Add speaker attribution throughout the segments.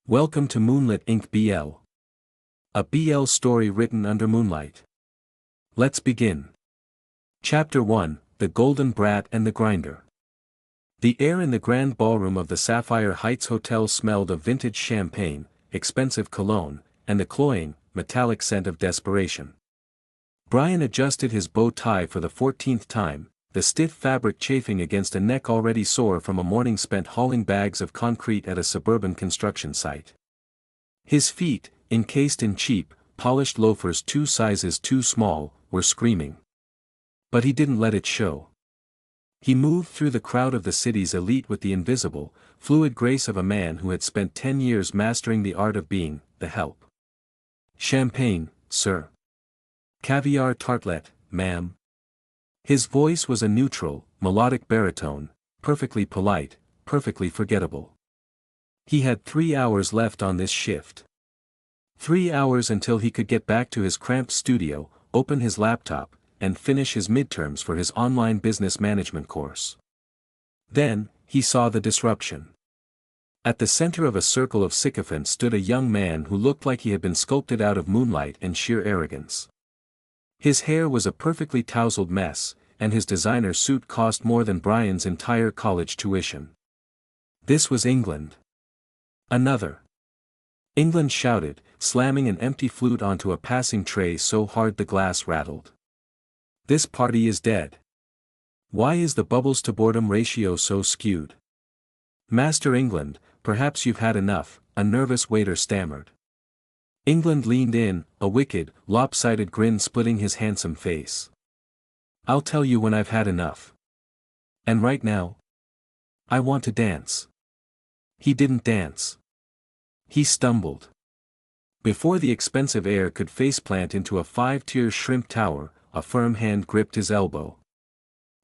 Speaker 1: Welcome to Moonlit Inc. BL. A BL story written under moonlight. Let's begin. Chapter 1, The Golden Brat and the Grinder. The air in the grand ballroom of the Sapphire Heights Hotel smelled of vintage champagne, expensive cologne, and the cloying, metallic scent of desperation. Bryan adjusted his bow tie for the 14th time, the stiff fabric chafing against a neck already sore from a morning spent hauling bags of concrete at a suburban construction site. His feet, encased in cheap, polished loafers 2 sizes too small, were screaming. But he didn't let it show. He moved through the crowd of the city's elite with the invisible, fluid grace of a man who had spent 10 years mastering the art of being the help. Champagne, sir. Caviar tartlet, ma'am. His voice was a neutral, melodic baritone, perfectly polite, perfectly forgettable. He had 3 hours left on this shift. 3 hours until he could get back to his cramped studio, open his laptop, and finish his midterms for his online business management course. Then, he saw the disruption. At the center of a circle of sycophants stood a young man who looked like he had been sculpted out of moonlight and sheer arrogance. His hair was a perfectly tousled mess, and his designer suit cost more than Bryan's entire college tuition. This was England. Another. England shouted, slamming an empty flute onto a passing tray so hard the glass rattled. This party is dead. Why is the bubbles to boredom ratio so skewed? Master England, perhaps you've had enough, a nervous waiter stammered. England leaned in, a wicked, lopsided grin splitting his handsome face. I'll tell you when I've had enough. And right now? I want to dance. He didn't dance. He stumbled. Before the expensive heir could faceplant into a 5-tier shrimp tower, a firm hand gripped his elbow.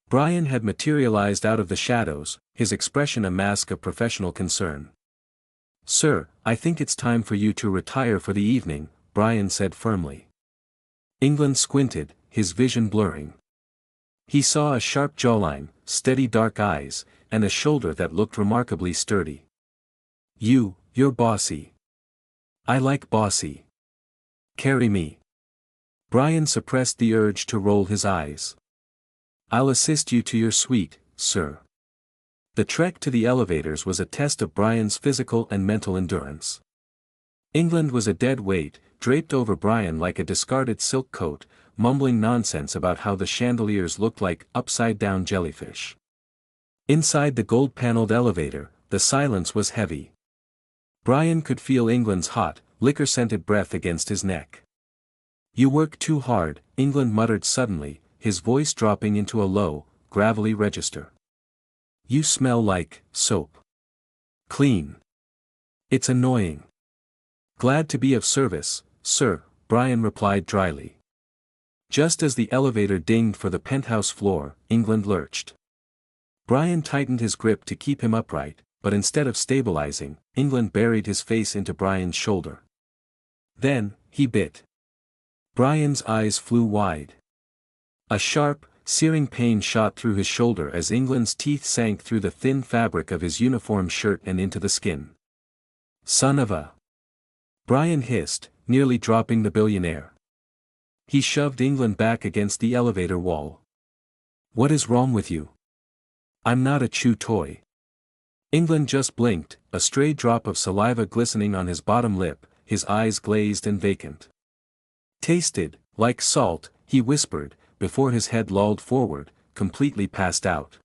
Speaker 1: Bryan had materialized out of the shadows, his expression a mask of professional concern. Sir, I think it's time for you to retire for the evening, Bryan said firmly. England squinted, his vision blurring. He saw a sharp jawline, steady dark eyes, and a shoulder that looked remarkably sturdy. You're bossy. I like bossy. Carry me. Bryan suppressed the urge to roll his eyes. I'll assist you to your suite, sir. The trek to the elevators was a test of Bryan's physical and mental endurance. England was a dead weight, draped over Bryan like a discarded silk coat, mumbling nonsense about how the chandeliers looked like upside-down jellyfish. Inside the gold-paneled elevator, the silence was heavy. Bryan could feel England's hot, liquor-scented breath against his neck. You work too hard, England muttered suddenly, his voice dropping into a low, gravelly register. You smell like soap. Clean. It's annoying. Glad to be of service, sir, Bryan replied dryly. Just as the elevator dinged for the penthouse floor, England lurched. Bryan tightened his grip to keep him upright, but instead of stabilizing, England buried his face into Bryan's shoulder. Then, he bit. Bryan's eyes flew wide. A sharp, searing pain shot through his shoulder as England's teeth sank through the thin fabric of his uniform shirt and into the skin. Son of a... Bryan hissed, nearly dropping the billionaire. He shoved England back against the elevator wall. What is wrong with you? I'm not a chew toy. England just blinked, a stray drop of saliva glistening on his bottom lip, his eyes glazed and vacant. Tasted, like salt, he whispered, before his head lolled forward, completely passed out.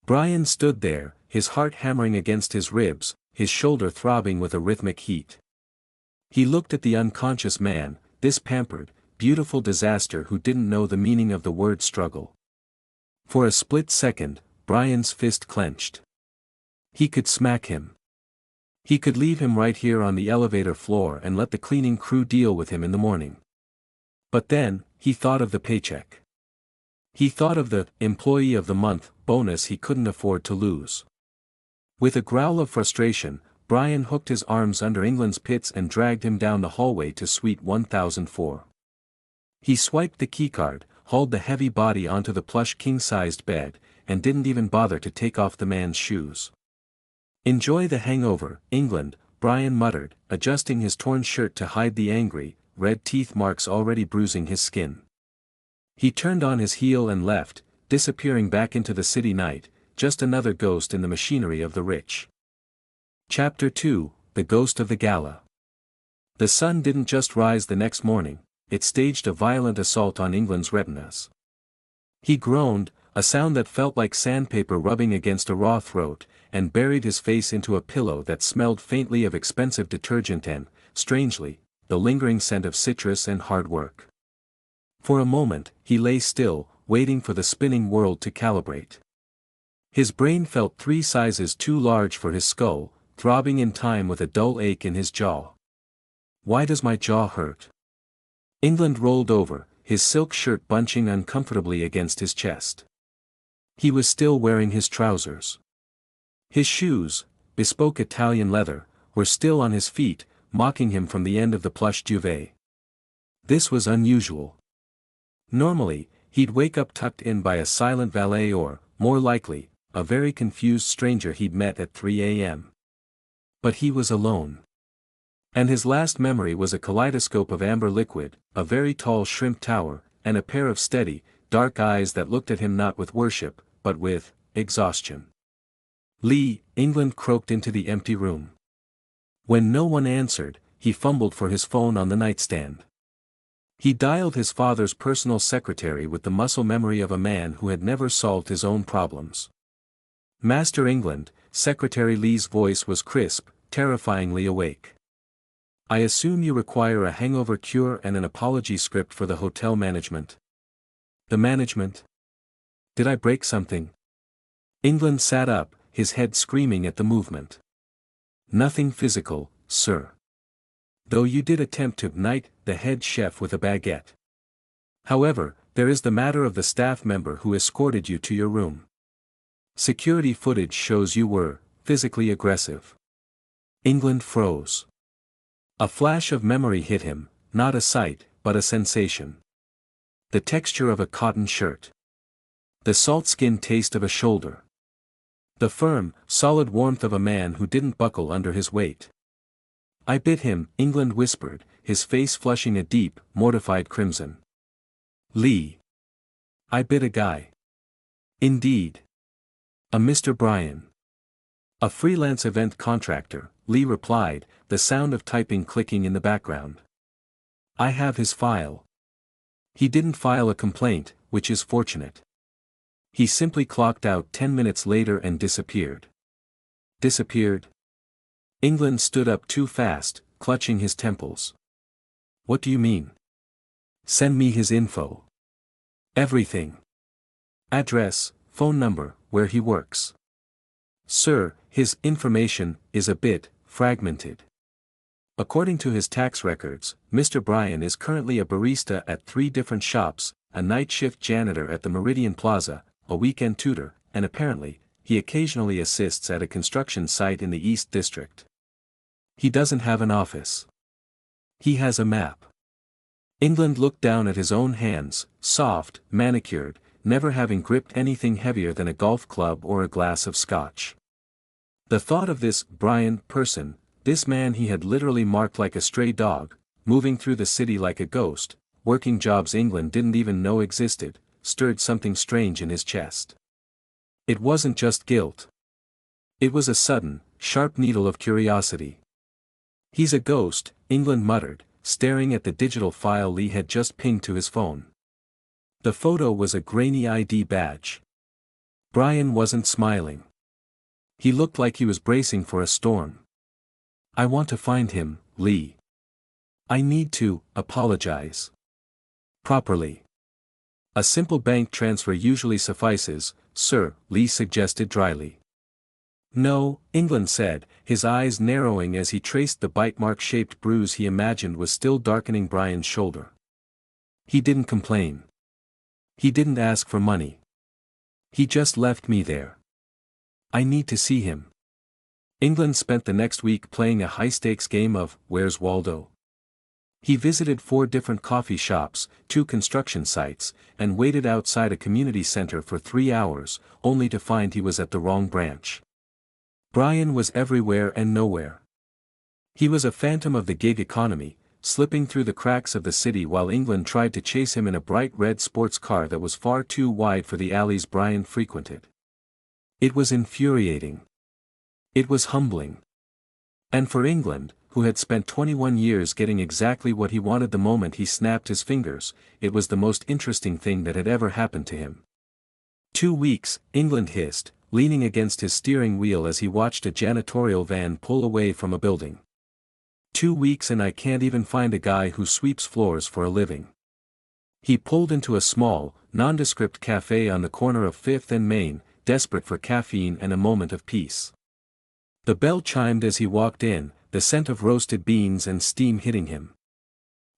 Speaker 1: Bryan stood there, his heart hammering against his ribs, his shoulder throbbing with a rhythmic heat. He looked at the unconscious man, this pampered, beautiful disaster who didn't know the meaning of the word struggle. For a split second, Bryan's fist clenched. He could smack him. He could leave him right here on the elevator floor and let the cleaning crew deal with him in the morning. But then, he thought of the paycheck. He thought of the Employee of the Month bonus he couldn't afford to lose. With a growl of frustration, Bryan hooked his arms under England's pits and dragged him down the hallway to suite 1004. He swiped the keycard, hauled the heavy body onto the plush king-sized bed, and didn't even bother to take off the man's shoes. Enjoy the hangover, England, Bryan muttered, adjusting his torn shirt to hide the angry, red teeth marks already bruising his skin. He turned on his heel and left, disappearing back into the city night, just another ghost in the machinery of the rich. Chapter 2, The Ghost of the Gala. The sun didn't just rise the next morning, it staged a violent assault on England's retinas. He groaned, a sound that felt like sandpaper rubbing against a raw throat, and buried his face into a pillow that smelled faintly of expensive detergent and, strangely, the lingering scent of citrus and hard work. For a moment, he lay still, waiting for the spinning world to calibrate. His brain felt 3 sizes too large for his skull, throbbing in time with a dull ache in his jaw. Why does my jaw hurt? England rolled over, his silk shirt bunching uncomfortably against his chest. He was still wearing his trousers. His shoes, bespoke Italian leather, were still on his feet, mocking him from the end of the plush duvet. This was unusual. Normally, he'd wake up tucked in by a silent valet or, more likely, a very confused stranger he'd met at 3 a.m. But he was alone. And his last memory was a kaleidoscope of amber liquid, a very tall shrimp tower, and a pair of steady, dark eyes that looked at him not with worship, but with exhaustion. "Lee," England croaked into the empty room. When no one answered, he fumbled for his phone on the nightstand. He dialed his father's personal secretary with the muscle memory of a man who had never solved his own problems. "Master England," Secretary Lee's voice was crisp, terrifyingly awake. "I assume you require a hangover cure and an apology script for the hotel management." "The management? Did I break something?" England sat up, his head screaming at the movement. "Nothing physical, sir. Though you did attempt to knight the head chef with a baguette. However, there is the matter of the staff member who escorted you to your room. Security footage shows you were physically aggressive." England froze. A flash of memory hit him, not a sight, but a sensation. The texture of a cotton shirt. The salt-skin taste of a shoulder. The firm, solid warmth of a man who didn't buckle under his weight. "I bit him," England whispered, his face flushing a deep, mortified crimson. "Lee. I bit a guy." "Indeed. A Mr. Bryan." "A freelance event contractor," Lee replied, the sound of typing clicking in the background. "I have his file." "He didn't file a complaint, which is fortunate. He simply clocked out 10 minutes later and disappeared." "Disappeared?" England stood up too fast, clutching his temples. "What do you mean?" "Send me his info. Everything. Address, phone number, where he works." "Sir, his information is a bit fragmented. According to his tax records, Mr. Bryan is currently a barista at 3 different shops, a night shift janitor at the Meridian Plaza, a weekend tutor, and apparently, he occasionally assists at a construction site in the East District. He doesn't have an office. He has a map." England looked down at his own hands, soft, manicured, never having gripped anything heavier than a golf club or a glass of scotch. The thought of this Bryan person, this man he had literally marked like a stray dog, moving through the city like a ghost, working jobs England didn't even know existed, stirred something strange in his chest. It wasn't just guilt. It was a sudden, sharp needle of curiosity. "He's a ghost," England muttered, staring at the digital file Lee had just pinged to his phone. The photo was a grainy ID badge. Bryan wasn't smiling. He looked like he was bracing for a storm. "I want to find him, Lee. I need to apologize. Properly. A simple bank transfer usually suffices, sir," Lee suggested dryly. "No," England said, his eyes narrowing as he traced the bite mark-shaped bruise he imagined was still darkening Bryan's shoulder. "He didn't complain. He didn't ask for money. He just left me there. I need to see him." England spent the next week playing a high-stakes game of Where's Waldo? He visited 4 different coffee shops, 2 construction sites, and waited outside a community center for 3 hours, only to find he was at the wrong branch. Bryan was everywhere and nowhere. He was a phantom of the gig economy, slipping through the cracks of the city while England tried to chase him in a bright red sports car that was far too wide for the alleys Bryan frequented. It was infuriating. It was humbling. And for England, who had spent 21 years getting exactly what he wanted the moment he snapped his fingers, it was the most interesting thing that had ever happened to him. 2 weeks, England hissed, leaning against his steering wheel as he watched a janitorial van pull away from a building. 2 weeks and I can't even find a guy who sweeps floors for a living. He pulled into a small, nondescript cafe on the corner of 5th and Main, desperate for caffeine and a moment of peace. The bell chimed as he walked in, the scent of roasted beans and steam hitting him.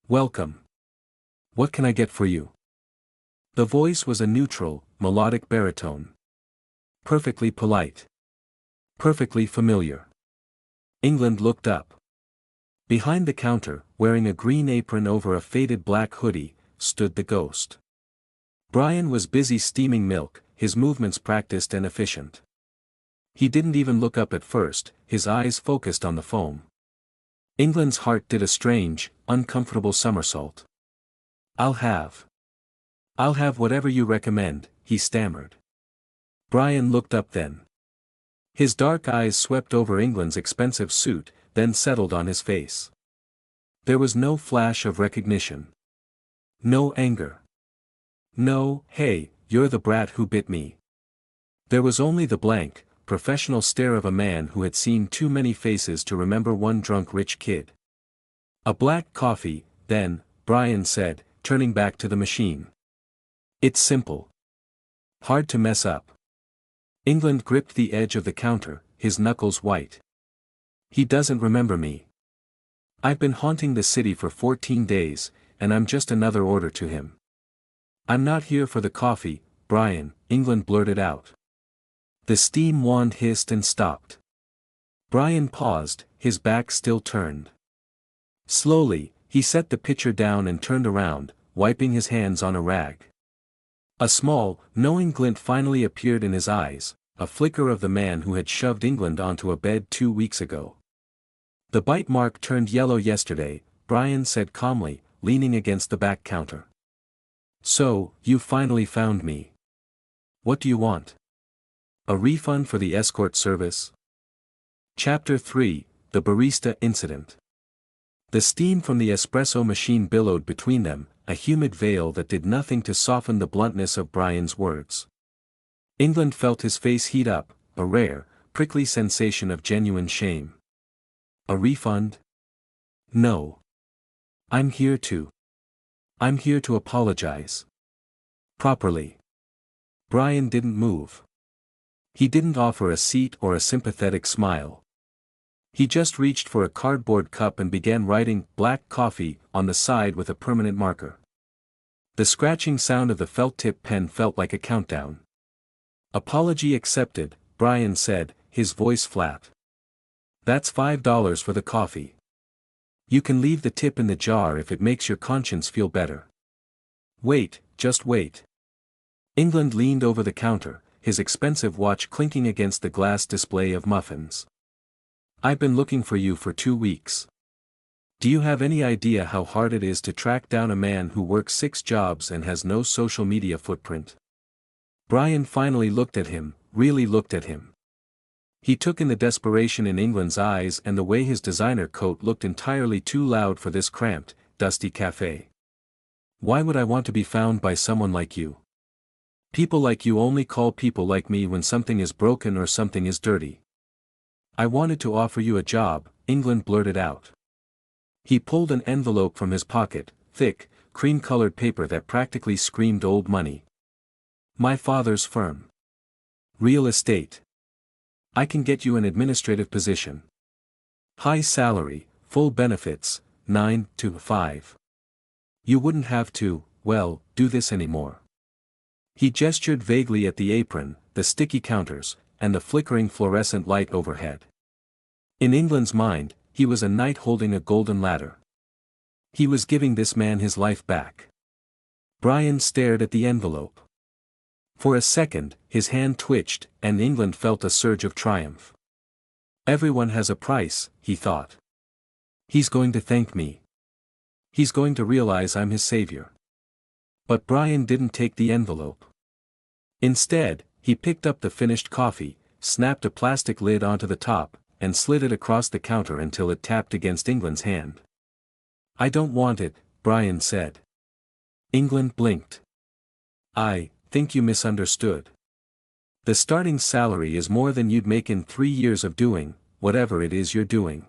Speaker 1: "Welcome. What can I get for you?" The voice was a neutral, melodic baritone. Perfectly polite. Perfectly familiar. England looked up. Behind the counter, wearing a green apron over a faded black hoodie, stood the ghost. Bryan was busy steaming milk, his movements practiced and efficient. He didn't even look up at first, his eyes focused on the foam. England's heart did a strange, uncomfortable somersault. I'll have whatever you recommend," he stammered. Bryan looked up then. His dark eyes swept over England's expensive suit, then settled on his face. There was no flash of recognition. No anger. No, "Hey, you're the brat who bit me." There was only the blank, professional stare of a man who had seen too many faces to remember one drunk rich kid. "A black coffee, then," Bryan said, turning back to the machine. "It's simple. Hard to mess up." England gripped the edge of the counter, his knuckles white. "He doesn't remember me. I've been haunting the city for 14 days, and I'm just another order to him." "I'm not here for the coffee, Bryan," England blurted out. The steam wand hissed and stopped. Bryan paused, his back still turned. Slowly, he set the pitcher down and turned around, wiping his hands on a rag. A small, knowing glint finally appeared in his eyes, a flicker of the man who had shoved England onto a bed 2 weeks ago. "The bite mark turned yellow yesterday," Bryan said calmly, leaning against the back counter. "So, you finally found me. What do you want? A refund for the escort service?" Chapter 3, The Barista Incident. The steam from the espresso machine billowed between them, a humid veil that did nothing to soften the bluntness of Bryan's words. England felt his face heat up, a rare, prickly sensation of genuine shame. "A refund? No. I'm here to apologize. Properly." Bryan didn't move. He didn't offer a seat or a sympathetic smile. He just reached for a cardboard cup and began writing "black coffee" on the side with a permanent marker. The scratching sound of the felt-tip pen felt like a countdown. "Apology accepted," Bryan said, his voice flat. "That's $5 for the coffee. You can leave the tip in the jar if it makes your conscience feel better." "Wait, just wait." England leaned over the counter, his expensive watch clinking against the glass display of muffins. "I've been looking for you for 2 weeks. Do you have any idea how hard it is to track down a man who works 6 jobs and has no social media footprint?" Bryan finally looked at him, really looked at him. He took in the desperation in England's eyes and the way his designer coat looked entirely too loud for this cramped, dusty cafe. "Why would I want to be found by someone like you? People like you only call people like me when something is broken or something is dirty." "I wanted to offer you a job," England blurted out. He pulled an envelope from his pocket, thick, cream-colored paper that practically screamed old money. "My father's firm. Real estate. I can get you an administrative position. High salary, full benefits, 9 to 5. You wouldn't have to, well, do this anymore." He gestured vaguely at the apron, the sticky counters, and the flickering fluorescent light overhead. In England's mind, he was a knight holding a golden ladder. He was giving this man his life back. Bryan stared at the envelope. For a second, his hand twitched, and England felt a surge of triumph. Everyone has a price, he thought. He's going to thank me. He's going to realize I'm his savior. But Bryan didn't take the envelope. Instead, he picked up the finished coffee, snapped a plastic lid onto the top, and slid it across the counter until it tapped against England's hand. "I don't want it," Bryan said. England blinked. "I think you misunderstood. The starting salary is more than you'd make in 3 years of doing, whatever it is you're doing."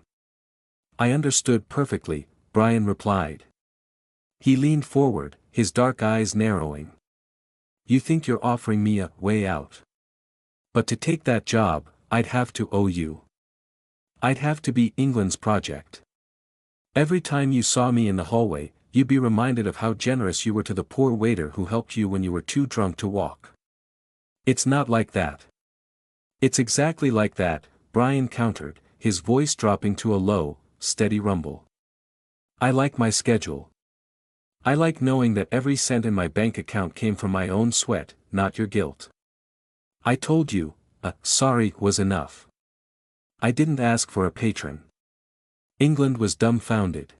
Speaker 1: "I understood perfectly," Bryan replied. He leaned forward, his dark eyes narrowing. "You think you're offering me a way out. But to take that job, I'd have to owe you. I'd have to be England's project. Every time you saw me in the hallway, you'd be reminded of how generous you were to the poor waiter who helped you when you were too drunk to walk." "It's not like that." "It's exactly like that," Bryan countered, his voice dropping to a low, steady rumble. "I like my schedule. I like knowing that every cent in my bank account came from my own sweat, not your guilt. I told you, sorry was enough. I didn't ask for a patron." England was dumbfounded.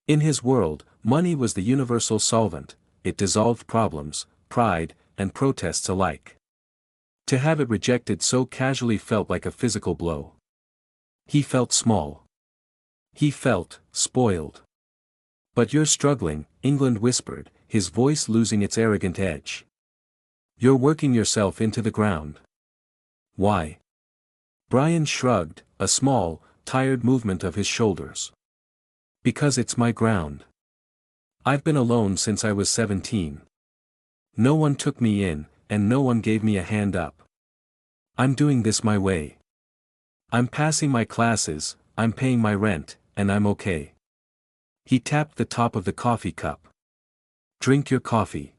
Speaker 1: In his world, money was the universal solvent. It dissolved problems, pride, and protests alike. To have it rejected so casually felt like a physical blow. He felt small. He felt spoiled. "But you're struggling," England whispered, his voice losing its arrogant edge. "You're working yourself into the ground." "Why?" Bryan shrugged, a small, tired movement of his shoulders. "Because it's my ground. I've been alone since I was 17. No one took me in, and no one gave me a hand up. I'm doing this my way. I'm passing my classes, I'm paying my rent, and I'm okay." He tapped the top of the coffee cup. "Drink your coffee.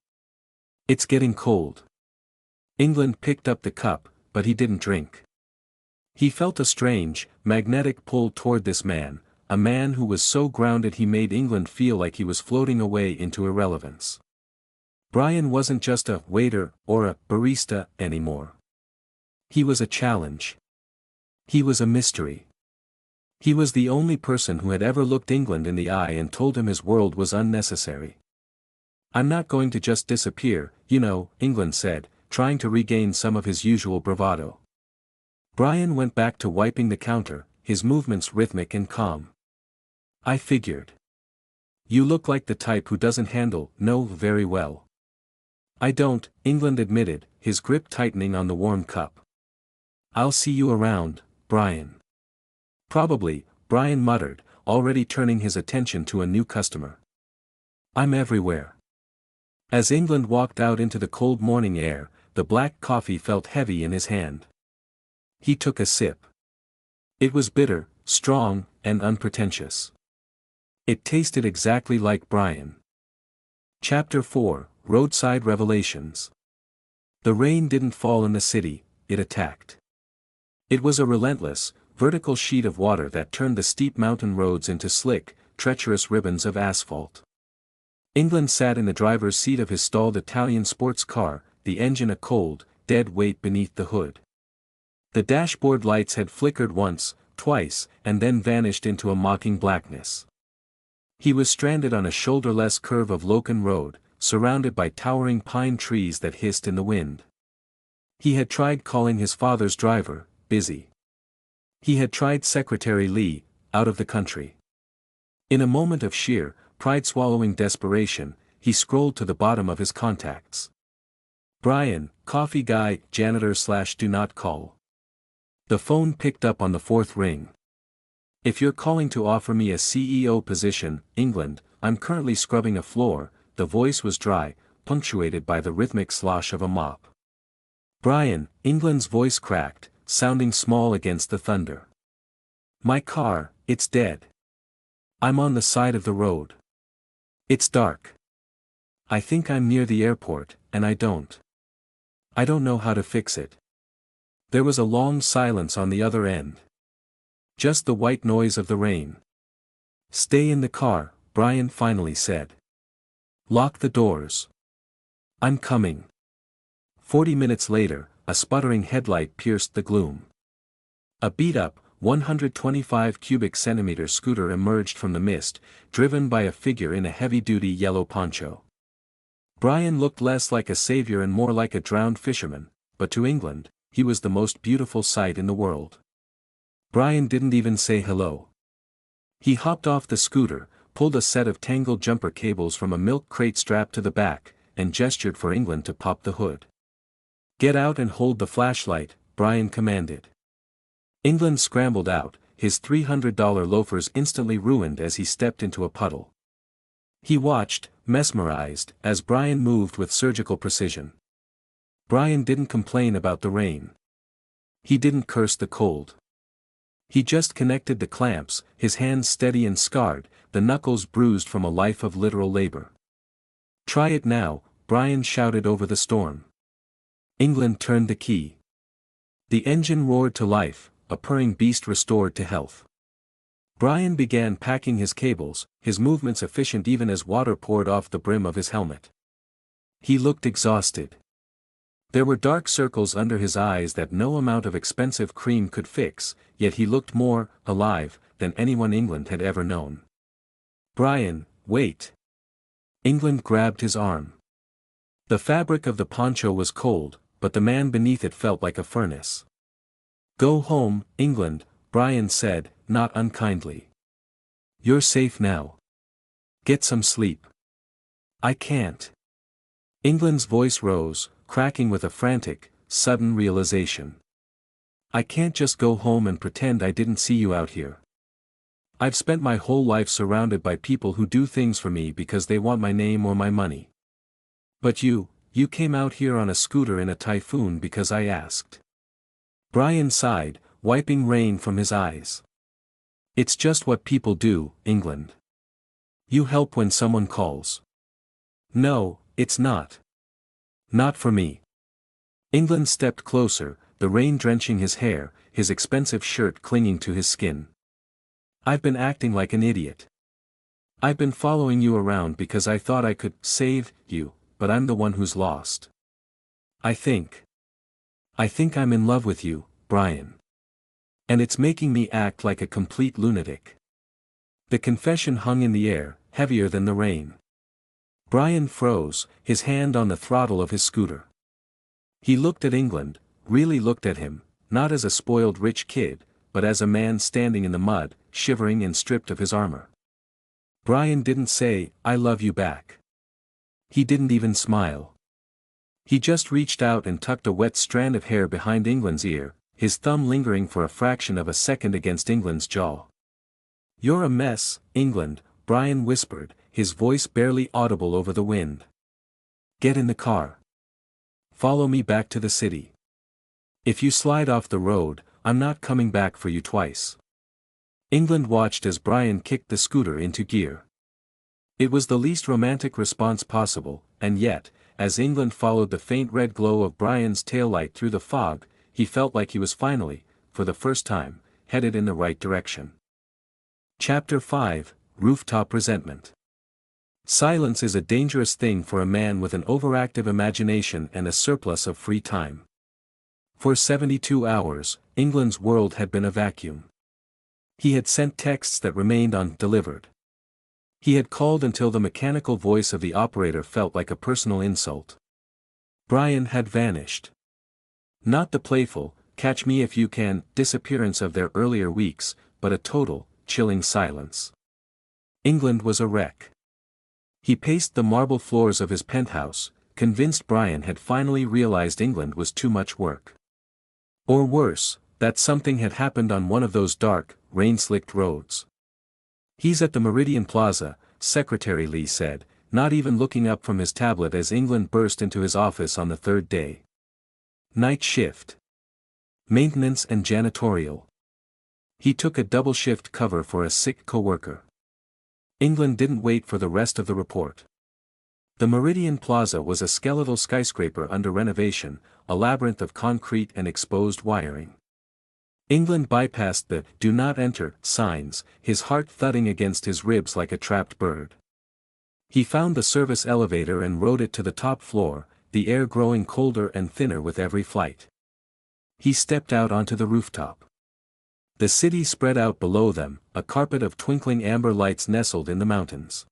Speaker 1: It's getting cold." England picked up the cup, but he didn't drink. He felt a strange, magnetic pull toward this man, a man who was so grounded he made England feel like he was floating away into irrelevance. Bryan wasn't just a waiter or a barista anymore. He was a challenge. He was a mystery. He was the only person who had ever looked England in the eye and told him his world was unnecessary. "I'm not going to just disappear, you know," England said, trying to regain some of his usual bravado. Bryan went back to wiping the counter, his movements rhythmic and calm. "I figured. You look like the type who doesn't handle no very well." "I don't," England admitted, his grip tightening on the warm cup. "I'll see you around, Bryan." "Probably," Bryan muttered, already turning his attention to a new customer. "I'm everywhere." As England walked out into the cold morning air, the black coffee felt heavy in his hand. He took a sip. It was bitter, strong, and unpretentious. It tasted exactly like Bryan. Chapter 4, Roadside Revelations. The rain didn't fall in the city, it attacked. It was a relentless, vertical sheet of water that turned the steep mountain roads into slick, treacherous ribbons of asphalt. England sat in the driver's seat of his stalled Italian sports car, the engine a cold, dead weight beneath the hood. The dashboard lights had flickered once, twice, and then vanished into a mocking blackness. He was stranded on a shoulderless curve of Loken Road, surrounded by towering pine trees that hissed in the wind. He had tried calling his father's driver, busy. He had tried Secretary Lee, out of the country. In a moment of sheer, pride-swallowing desperation, he scrolled to the bottom of his contacts. Bryan, coffee guy, janitor/do not call. The phone picked up on the fourth ring. "If you're calling to offer me a CEO position, England, I'm currently scrubbing a floor," the voice was dry, punctuated by the rhythmic slosh of a mop. "Bryan," England's voice cracked, sounding small against the thunder. "My car, it's dead. I'm on the side of the road. It's dark. I think I'm near the airport, and I don't know how to fix it." There was a long silence on the other end. Just the white noise of the rain. "Stay in the car," Bryan finally said. "Lock the doors. I'm coming." 40 minutes later, a sputtering headlight pierced the gloom. A beat-up, 125 cubic centimeter scooter emerged from the mist, driven by a figure in a heavy-duty yellow poncho. Bryan looked less like a savior and more like a drowned fisherman, but to England, he was the most beautiful sight in the world. Bryan didn't even say hello. He hopped off the scooter, pulled a set of tangled jumper cables from a milk crate strapped to the back, and gestured for England to pop the hood. "Get out and hold the flashlight," Bryan commanded. England scrambled out, his $300 loafers instantly ruined as he stepped into a puddle. He watched, mesmerized, as Bryan moved with surgical precision. Bryan didn't complain about the rain. He didn't curse the cold. He just connected the clamps, his hands steady and scarred, the knuckles bruised from a life of literal labor. "Try it now," Bryan shouted over the storm. England turned the key. The engine roared to life, a purring beast restored to health. Bryan began packing his cables, his movements efficient even as water poured off the brim of his helmet. He looked exhausted. There were dark circles under his eyes that no amount of expensive cream could fix, yet he looked more alive than anyone England had ever known. "Bryan, wait." England grabbed his arm. The fabric of the poncho was cold, but the man beneath it felt like a furnace. "Go home, England," Bryan said, not unkindly. "You're safe now. Get some sleep." "I can't." England's voice rose, cracking with a frantic, sudden realization. "I can't just go home and pretend I didn't see you out here. I've spent my whole life surrounded by people who do things for me because they want my name or my money. But you came out here on a scooter in a typhoon because I asked." Bryan sighed, wiping rain from his eyes. "It's just what people do, England. You help when someone calls." "No, it's not. Not for me." England stepped closer, the rain drenching his hair, his expensive shirt clinging to his skin. "I've been acting like an idiot. I've been following you around because I thought I could save you, but I'm the one who's lost. I think I'm in love with you, Bryan. And it's making me act like a complete lunatic." The confession hung in the air, heavier than the rain. Bryan froze, his hand on the throttle of his scooter. He looked at England, really looked at him, not as a spoiled rich kid, but as a man standing in the mud, shivering and stripped of his armor. Bryan didn't say, "I love you" back. He didn't even smile. He just reached out and tucked a wet strand of hair behind England's ear, his thumb lingering for a fraction of a second against England's jaw. "You're a mess, England," Bryan whispered, his voice barely audible over the wind. "Get in the car. Follow me back to the city. If you slide off the road, I'm not coming back for you twice." England watched as Bryan kicked the scooter into gear. It was the least romantic response possible, and yet, as England followed the faint red glow of Bryan's taillight through the fog, he felt like he was finally, for the first time, headed in the right direction. Chapter 5, Rooftop Resentment. Silence is a dangerous thing for a man with an overactive imagination and a surplus of free time. For 72 hours, England's world had been a vacuum. He had sent texts that remained undelivered. He had called until the mechanical voice of the operator felt like a personal insult. Bryan had vanished. Not the playful, catch me if you can, disappearance of their earlier weeks, but a total, chilling silence. England was a wreck. He paced the marble floors of his penthouse, convinced Bryan had finally realized England was too much work. Or worse, that something had happened on one of those dark, rain-slicked roads. "He's at the Meridian Plaza," Secretary Lee said, not even looking up from his tablet as England burst into his office on the third day. Night shift. Maintenance and janitorial. He took a double shift cover for a sick coworker. England didn't wait for the rest of the report. The Meridian Plaza was a skeletal skyscraper under renovation, a labyrinth of concrete and exposed wiring. England bypassed the "Do Not Enter" signs, his heart thudding against his ribs like a trapped bird. He found the service elevator and rode it to the top floor, the air growing colder and thinner with every flight. He stepped out onto the rooftop. The city spread out below them, a carpet of twinkling amber lights nestled in the mountains.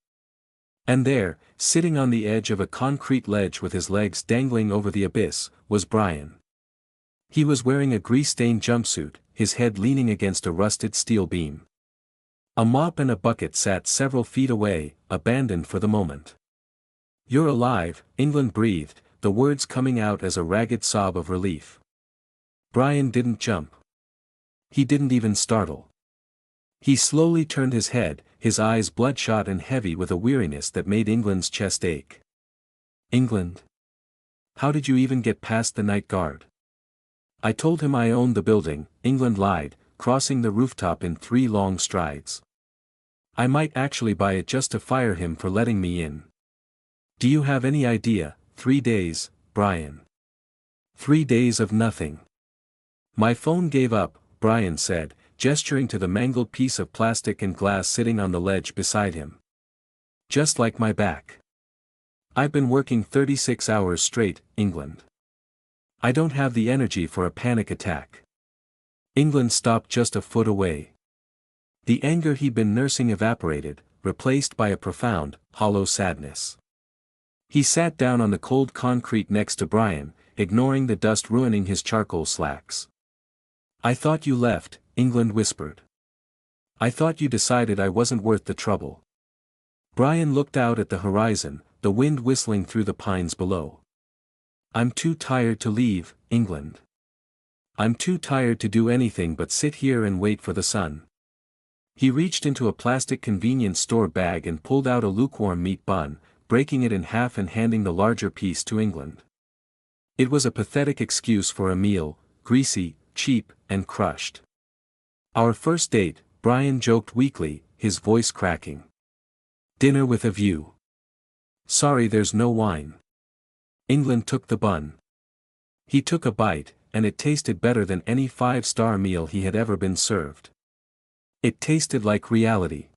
Speaker 1: And there, sitting on the edge of a concrete ledge with his legs dangling over the abyss, was Bryan. He was wearing a grease-stained jumpsuit, his head leaning against a rusted steel beam. A mop and a bucket sat several feet away, abandoned for the moment. "You're alive," England breathed, the words coming out as a ragged sob of relief. Bryan didn't jump. He didn't even startle. He slowly turned his head, his eyes bloodshot and heavy with a weariness that made England's chest ache. "England? How did you even get past the night guard?" "I told him I owned the building," England lied, crossing the rooftop in 3 long strides. "I might actually buy it just to fire him for letting me in." "Do you have any idea? 3 days, Bryan. 3 days of nothing." "My phone gave up," Bryan said, gesturing to the mangled piece of plastic and glass sitting on the ledge beside him. "Just like my back. I've been working 36 hours straight, England. I don't have the energy for a panic attack." England stopped just a foot away. The anger he'd been nursing evaporated, replaced by a profound, hollow sadness. He sat down on the cold concrete next to Bryan, ignoring the dust ruining his charcoal slacks. "I thought you left," England whispered. "I thought you decided I wasn't worth the trouble." Bryan looked out at the horizon, the wind whistling through the pines below. "I'm too tired to leave, England. I'm too tired to do anything but sit here and wait for the sun." He reached into a plastic convenience store bag and pulled out a lukewarm meat bun, breaking it in half and handing the larger piece to England. It was a pathetic excuse for a meal, greasy, cheap, and crushed. "Our first date," Bryan joked weakly, his voice cracking. "Dinner with a view. Sorry there's no wine." England took the bun. He took a bite, and it tasted better than any 5-star meal he had ever been served. It tasted like reality.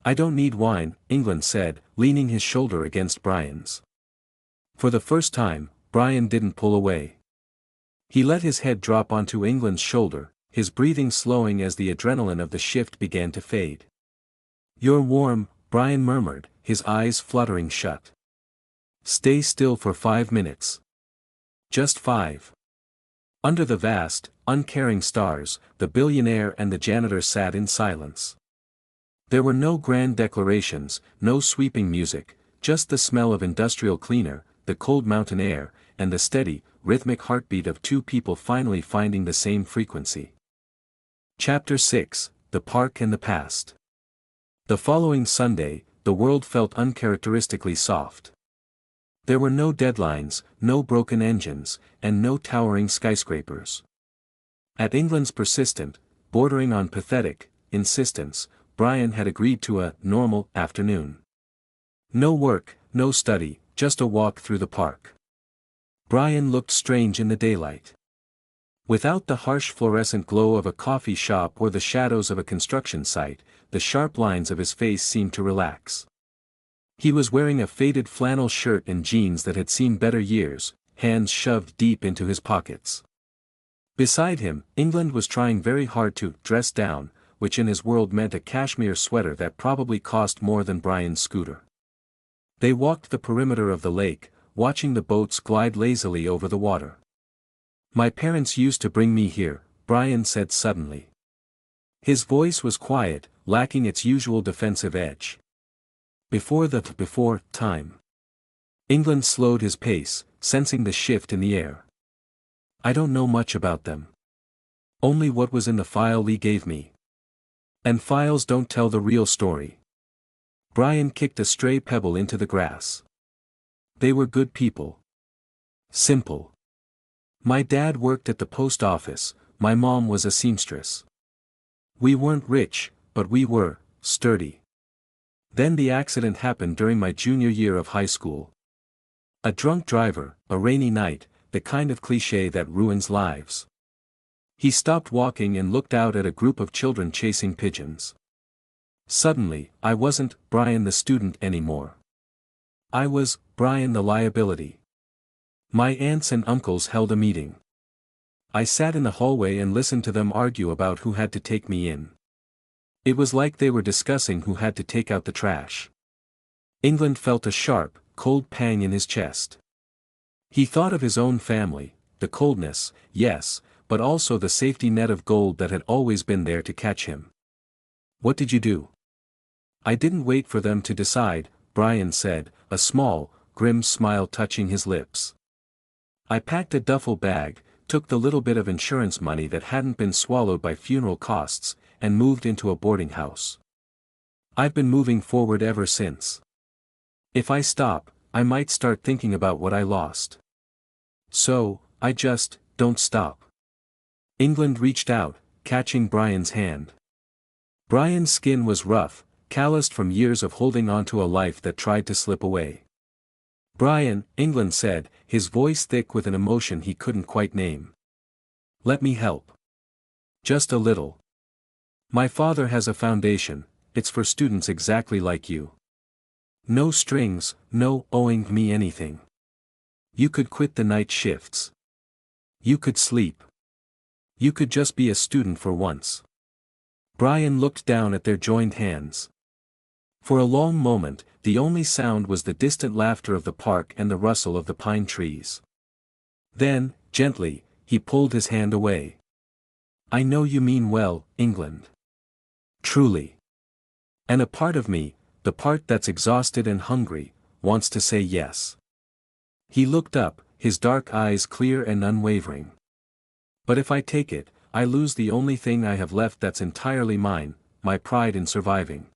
Speaker 1: "I don't need wine," England said, leaning his shoulder against Bryan's. For the first time, Bryan didn't pull away. He let his head drop onto England's shoulder, his breathing slowing as the adrenaline of the shift began to fade. "You're warm," Bryan murmured, his eyes fluttering shut. "Stay still for 5 minutes. Just 5. Under the vast, uncaring stars, the billionaire and the janitor sat in silence. There were no grand declarations, no sweeping music, just the smell of industrial cleaner, the cold mountain air, and the steady, rhythmic heartbeat of 2 people finally finding the same frequency. Chapter 6, The Park and the Past. The following Sunday, the world felt uncharacteristically soft. There were no deadlines, no broken engines, and no towering skyscrapers. At England's persistent, bordering on pathetic, insistence, Bryan had agreed to a normal afternoon. No work, no study, just a walk through the park. Bryan looked strange in the daylight. Without the harsh fluorescent glow of a coffee shop or the shadows of a construction site, the sharp lines of his face seemed to relax. He was wearing a faded flannel shirt and jeans that had seen better years, hands shoved deep into his pockets. Beside him, England was trying very hard to dress down, which in his world meant a cashmere sweater that probably cost more than Bryan's scooter. They walked the perimeter of the lake, watching the boats glide lazily over the water. "My parents used to bring me here," Bryan said suddenly. His voice was quiet, lacking its usual defensive edge. Before time. England slowed his pace, sensing the shift in the air. "I don't know much about them. Only what was in the file Lee gave me. And files don't tell the real story." Bryan kicked a stray pebble into the grass. "They were good people. Simple. My dad worked at the post office, my mom was a seamstress. We weren't rich, but we were sturdy. Then the accident happened during my junior year of high school. A drunk driver, a rainy night, the kind of cliché that ruins lives." He stopped walking and looked out at a group of children chasing pigeons. "Suddenly, I wasn't Bryan the student anymore. I was Bryan the liability. My aunts and uncles held a meeting. I sat in the hallway and listened to them argue about who had to take me in. It was like they were discussing who had to take out the trash. England felt a sharp, cold pang in his chest. He thought of his own family, the coldness, yes, but also the safety net of gold that had always been there to catch him. What did you do? I didn't wait for them to decide, Bryan said, a small, grim smile touching his lips. I packed a duffel bag, took the little bit of insurance money that hadn't been swallowed by funeral costs, and moved into a boarding house. I've been moving forward ever since. If I stop, I might start thinking about what I lost. So, I just, don't stop. England reached out, catching Bryan's hand. Bryan's skin was rough, calloused from years of holding onto a life that tried to slip away. Bryan, England said, his voice thick with an emotion he couldn't quite name. Let me help. Just a little. My father has a foundation, it's for students exactly like you. No strings, no owing me anything. You could quit the night shifts. You could sleep. You could just be a student for once. Bryan looked down at their joined hands. For a long moment, the only sound was the distant laughter of the park and the rustle of the pine trees. Then, gently, he pulled his hand away. I know you mean well, England. Truly. And a part of me, the part that's exhausted and hungry, wants to say yes. He looked up, his dark eyes clear and unwavering. But if I take it, I lose the only thing I have left that's entirely mine, my pride in surviving.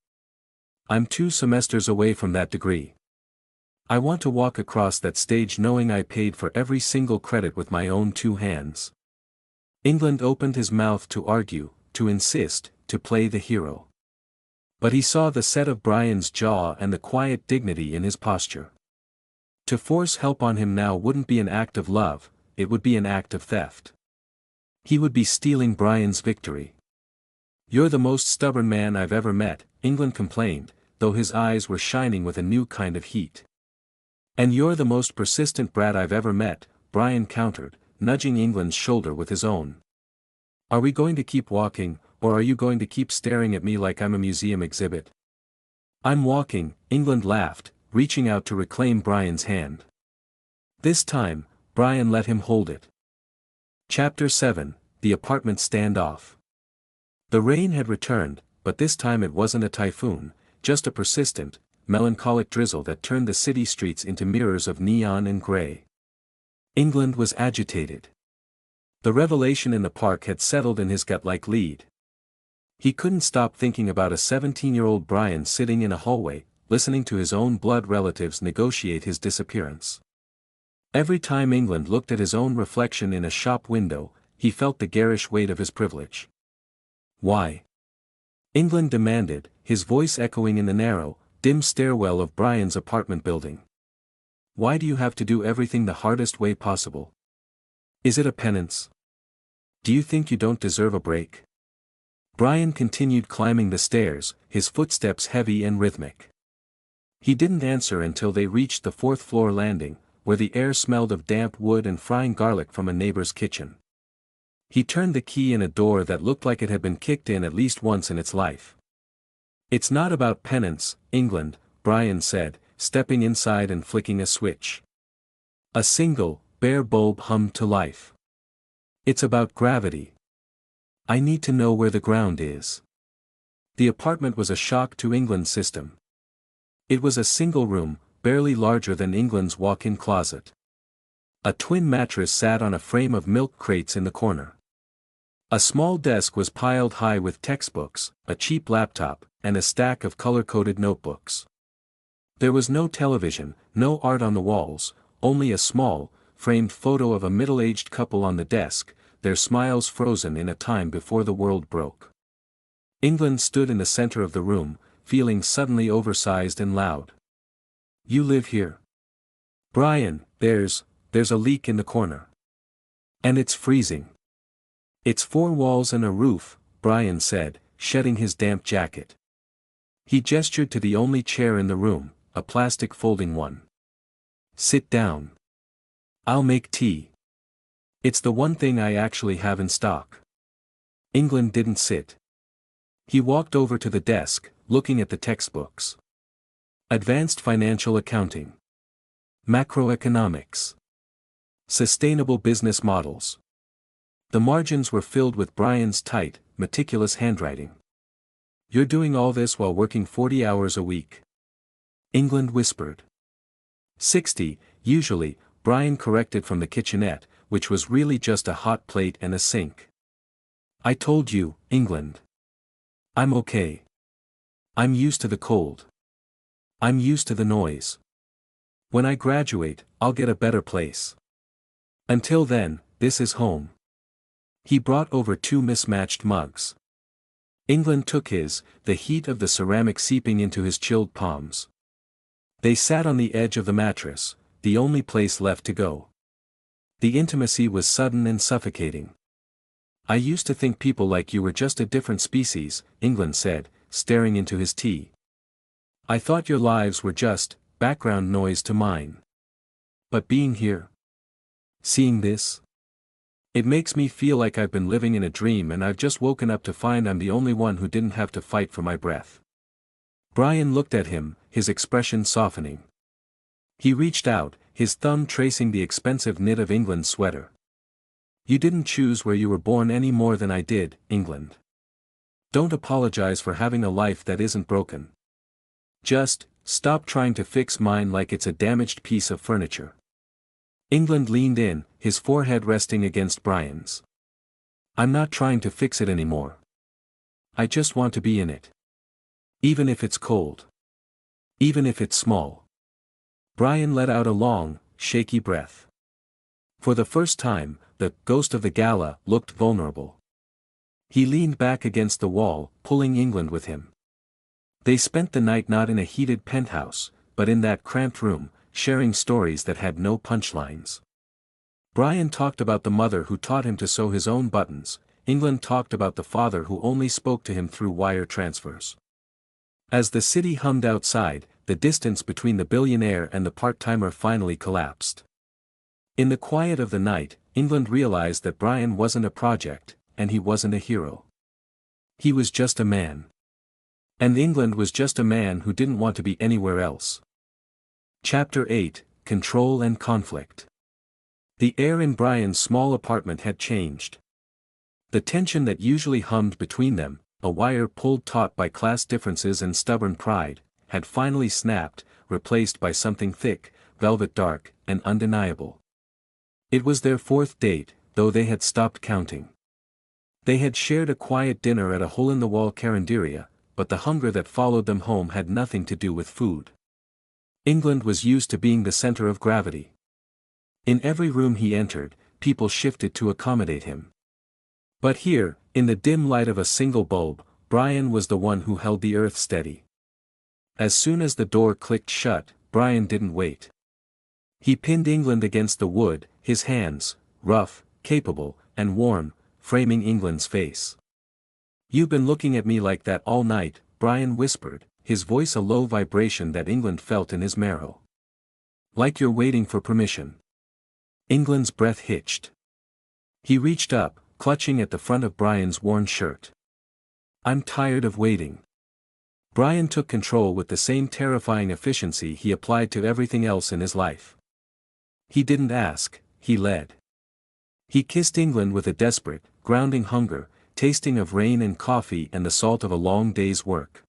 Speaker 1: I'm 2 semesters away from that degree. I want to walk across that stage knowing I paid for every single credit with my own 2 hands. England opened his mouth to argue, to insist, to play the hero. But he saw the set of Bryan's jaw and the quiet dignity in his posture. To force help on him now wouldn't be an act of love, it would be an act of theft. He would be stealing Bryan's victory. You're the most stubborn man I've ever met, England complained, though his eyes were shining with a new kind of heat. And you're the most persistent brat I've ever met, Bryan countered, nudging England's shoulder with his own. Are we going to keep walking, or are you going to keep staring at me like I'm a museum exhibit? I'm walking, England laughed, reaching out to reclaim Bryan's hand. This time, Bryan let him hold it. Chapter 7, The Apartment Standoff. The rain had returned, but this time it wasn't a typhoon, just a persistent, melancholic drizzle that turned the city streets into mirrors of neon and gray. England was agitated. The revelation in the park had settled in his gut like lead. He couldn't stop thinking about a 17-year-old Bryan sitting in a hallway, listening to his own blood relatives negotiate his disappearance. Every time England looked at his own reflection in a shop window, he felt the garish weight of his privilege. Why? England demanded, his voice echoing in the narrow, dim stairwell of Bryan's apartment building. Why do you have to do everything the hardest way possible? Is it a penance? Do you think you don't deserve a break? Bryan continued climbing the stairs, his footsteps heavy and rhythmic. He didn't answer until they reached the 4th-floor landing, where the air smelled of damp wood and frying garlic from a neighbor's kitchen. He turned the key in a door that looked like it had been kicked in at least once in its life. It's not about penance, England, Bryan said, stepping inside and flicking a switch. A single, bare bulb hummed to life. It's about gravity. I need to know where the ground is. The apartment was a shock to England's system. It was a single room, barely larger than England's walk-in closet. A twin mattress sat on a frame of milk crates in the corner. A small desk was piled high with textbooks, a cheap laptop, and a stack of color-coded notebooks. There was no television, no art on the walls, only a small, framed photo of a middle-aged couple on the desk, their smiles frozen in a time before the world broke. England stood in the center of the room, feeling suddenly oversized and loud. You live here? Bryan, there's a leak in the corner. And it's freezing. It's 4 walls and a roof, Bryan said, shedding his damp jacket. He gestured to the only chair in the room, a plastic folding one. Sit down. I'll make tea. It's the one thing I actually have in stock. England didn't sit. He walked over to the desk, looking at the textbooks. Advanced Financial Accounting. Macroeconomics. Sustainable Business Models. The margins were filled with Bryan's tight, meticulous handwriting. You're doing all this while working 40 hours a week. England whispered. 60, usually, Bryan corrected from the kitchenette, which was really just a hot plate and a sink. I told you, England. I'm okay. I'm used to the cold. I'm used to the noise. When I graduate, I'll get a better place. Until then, this is home. He brought over 2 mismatched mugs. England took his, the heat of the ceramic seeping into his chilled palms. They sat on the edge of the mattress, the only place left to go. The intimacy was sudden and suffocating. I used to think people like you were just a different species, England said, staring into his tea. I thought your lives were just background noise to mine. But being here, seeing this, it makes me feel like I've been living in a dream and I've just woken up to find I'm the only one who didn't have to fight for my breath. Bryan looked at him, his expression softening. He reached out, his thumb tracing the expensive knit of England's sweater. You didn't choose where you were born any more than I did, England. Don't apologize for having a life that isn't broken. Just, stop trying to fix mine like it's a damaged piece of furniture. England leaned in, his forehead resting against Bryan's. I'm not trying to fix it anymore. I just want to be in it. Even if it's cold. Even if it's small. Bryan let out a long, shaky breath. For the first time, the ghost of the gala looked vulnerable. He leaned back against the wall, pulling England with him. They spent the night not in a heated penthouse, but in that cramped room, sharing stories that had no punchlines. Bryan talked about the mother who taught him to sew his own buttons, England talked about the father who only spoke to him through wire transfers. As the city hummed outside, the distance between the billionaire and the part-timer finally collapsed. In the quiet of the night, England realized that Bryan wasn't a project, and he wasn't a hero. He was just a man. And England was just a man who didn't want to be anywhere else. Chapter 8, Control and Conflict. The air in Bryan's small apartment had changed. The tension that usually hummed between them, a wire pulled taut by class differences and stubborn pride, had finally snapped, replaced by something thick, velvet dark, and undeniable. It was their 4th date, though they had stopped counting. They had shared a quiet dinner at a hole-in-the-wall carinderia, but the hunger that followed them home had nothing to do with food. England was used to being the center of gravity. In every room he entered, people shifted to accommodate him. But here, in the dim light of a single bulb, Bryan was the one who held the earth steady. As soon as the door clicked shut, Bryan didn't wait. He pinned England against the wood, his hands, rough, capable, and warm, framing England's face. You've been looking at me like that all night, Bryan whispered, his voice a low vibration that England felt in his marrow. Like you're waiting for permission. England's breath hitched. He reached up, clutching at the front of Bryan's worn shirt. I'm tired of waiting. Bryan took control with the same terrifying efficiency he applied to everything else in his life. He didn't ask, he led. He kissed England with a desperate, grounding hunger, tasting of rain and coffee and the salt of a long day's work.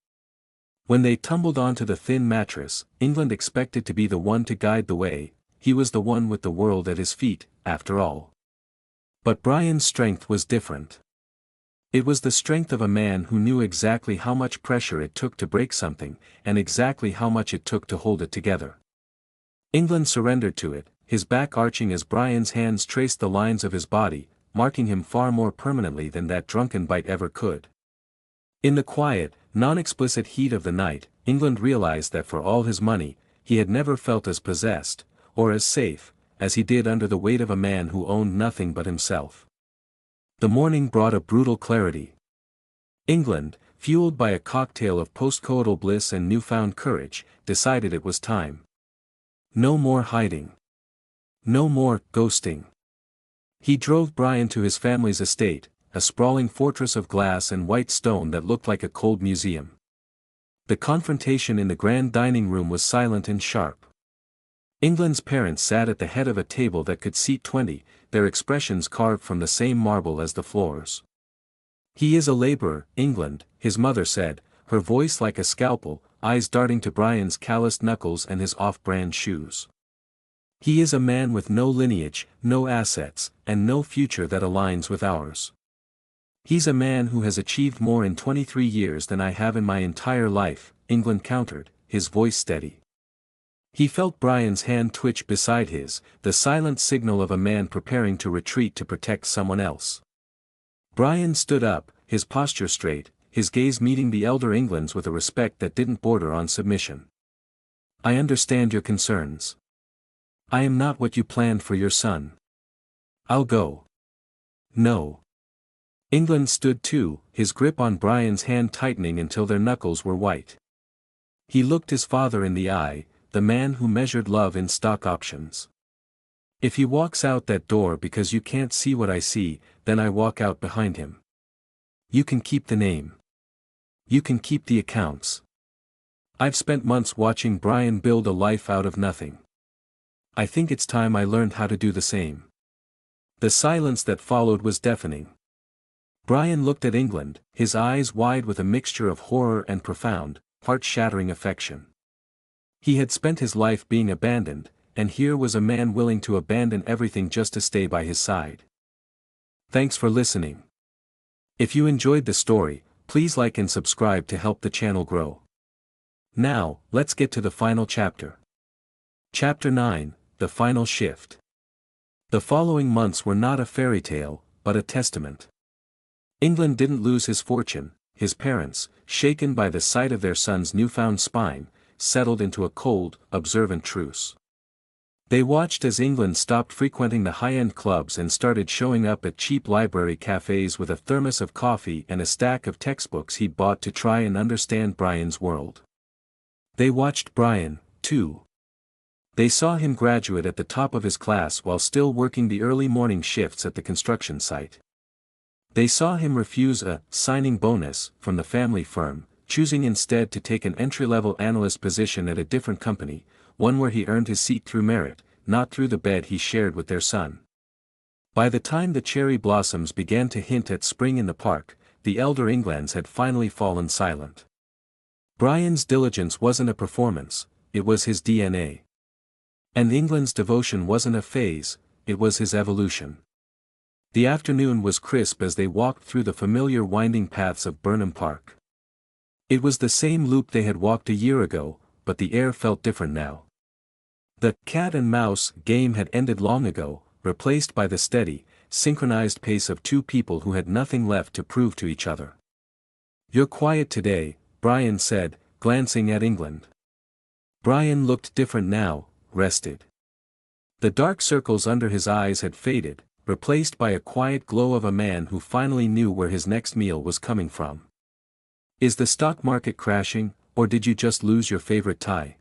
Speaker 1: When they tumbled onto the thin mattress, England expected to be the one to guide the way, he was the one with the world at his feet, after all. But Bryan's strength was different. It was the strength of a man who knew exactly how much pressure it took to break something, and exactly how much it took to hold it together. England surrendered to it, his back arching as Bryan's hands traced the lines of his body, marking him far more permanently than that drunken bite ever could. In the quiet, non-explicit heat of the night, England realized that for all his money, he had never felt as possessed, or as safe, as he did under the weight of a man who owned nothing but himself. The morning brought a brutal clarity. England, fueled by a cocktail of postcoital bliss and newfound courage, decided it was time. No more hiding. No more ghosting. He drove Bryan to his family's estate, a sprawling fortress of glass and white stone that looked like a cold museum. The confrontation in the grand dining room was silent and sharp. England's parents sat at the head of a table that could seat 20, their expressions carved from the same marble as the floors. "He is a laborer, England," his mother said, her voice like a scalpel, eyes darting to Bryan's calloused knuckles and his off-brand shoes. "He is a man with no lineage, no assets, and no future that aligns with ours. He's a man who has achieved more in 23 years than I have in my entire life," England countered, his voice steady. He felt Bryan's hand twitch beside his, the silent signal of a man preparing to retreat to protect someone else. Bryan stood up, his posture straight, his gaze meeting the elder England's with a respect that didn't border on submission. "I understand your concerns. I am not what you planned for your son. I'll go." "No." England stood too, his grip on Bryan's hand tightening until their knuckles were white. He looked his father in the eye, the man who measured love in stock options. "If he walks out that door because you can't see what I see, then I walk out behind him. You can keep the name. You can keep the accounts. I've spent months watching Bryan build a life out of nothing. I think it's time I learned how to do the same." The silence that followed was deafening. Bryan looked at England, his eyes wide with a mixture of horror and profound, heart-shattering affection. He had spent his life being abandoned, and here was a man willing to abandon everything just to stay by his side. Thanks for listening. If you enjoyed the story, please like and subscribe to help the channel grow. Now, let's get to the final chapter. Chapter 9, The Final Shift. The following months were not a fairy tale, but a testament. England didn't lose his fortune, his parents, shaken by the sight of their son's newfound spine, settled into a cold, observant truce. They watched as England stopped frequenting the high-end clubs and started showing up at cheap library cafes with a thermos of coffee and a stack of textbooks he'd bought to try and understand Bryan's world. They watched Bryan, too. They saw him graduate at the top of his class while still working the early morning shifts at the construction site. They saw him refuse a signing bonus from the family firm, choosing instead to take an entry-level analyst position at a different company, one where he earned his seat through merit, not through the bed he shared with their son. By the time the cherry blossoms began to hint at spring in the park, the elder Englands had finally fallen silent. Bryan's diligence wasn't a performance, it was his DNA. And England's devotion wasn't a phase, it was his evolution. The afternoon was crisp as they walked through the familiar winding paths of Burnham Park. It was the same loop they had walked a year ago, but the air felt different now. The cat and mouse game had ended long ago, replaced by the steady, synchronized pace of two people who had nothing left to prove to each other. "You're quiet today," Bryan said, glancing at England. Bryan looked different now, rested. The dark circles under his eyes had faded, replaced by a quiet glow of a man who finally knew where his next meal was coming from. "Is the stock market crashing, or did you just lose your favorite tie?"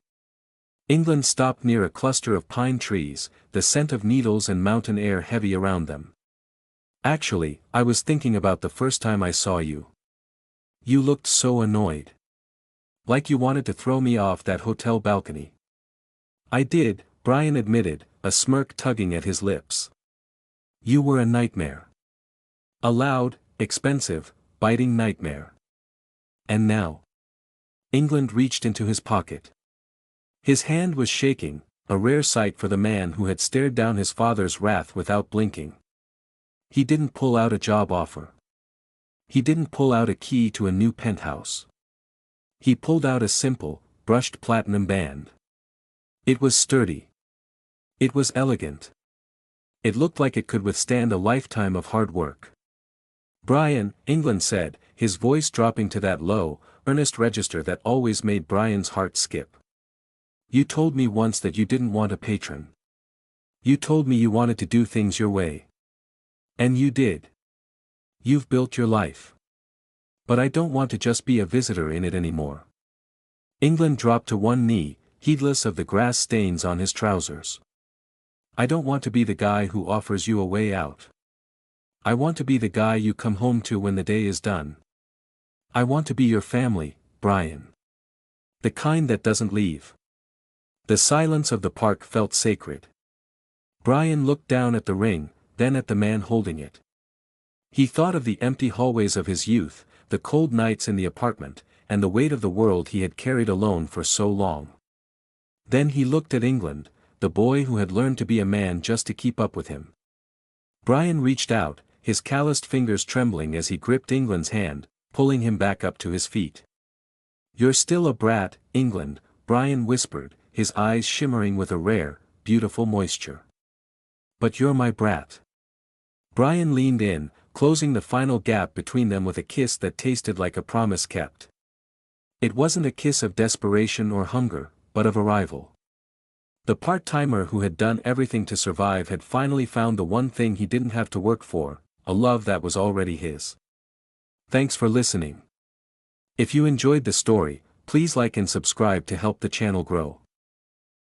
Speaker 1: England stopped near a cluster of pine trees, the scent of needles and mountain air heavy around them. "Actually, I was thinking about the first time I saw you. You looked so annoyed. Like you wanted to throw me off that hotel balcony." "I did," Bryan admitted, a smirk tugging at his lips. "You were a nightmare. A loud, expensive, biting nightmare. And now?" England reached into his pocket. His hand was shaking, a rare sight for the man who had stared down his father's wrath without blinking. He didn't pull out a job offer. He didn't pull out a key to a new penthouse. He pulled out a simple, brushed platinum band. It was sturdy. It was elegant. It looked like it could withstand a lifetime of hard work. "Bryan," England said, his voice dropping to that low, earnest register that always made Bryan's heart skip. "You told me once that you didn't want a patron. You told me you wanted to do things your way. And you did. You've built your life. But I don't want to just be a visitor in it anymore." England dropped to one knee, heedless of the grass stains on his trousers. I don't want to be the guy who offers you a way out. I want to be the guy you come home to when the day is done. I want to be your family, Bryan. The kind that doesn't leave. The silence of the park felt sacred. Bryan looked down at the ring, then at the man holding it. He thought of the empty hallways of his youth, the cold nights in the apartment, and the weight of the world he had carried alone for so long. Then he looked at England, the boy who had learned to be a man just to keep up with him. Bryan reached out, his calloused fingers trembling as he gripped England's hand, pulling him back up to his feet. "You're still a brat, England," Bryan whispered, his eyes shimmering with a rare, beautiful moisture. "But you're my brat." Bryan leaned in, closing the final gap between them with a kiss that tasted like a promise kept. It wasn't a kiss of desperation or hunger, but of arrival. The part-timer who had done everything to survive had finally found the one thing he didn't have to work for, a love that was already his. Thanks for listening. If you enjoyed the story, please like and subscribe to help the channel grow.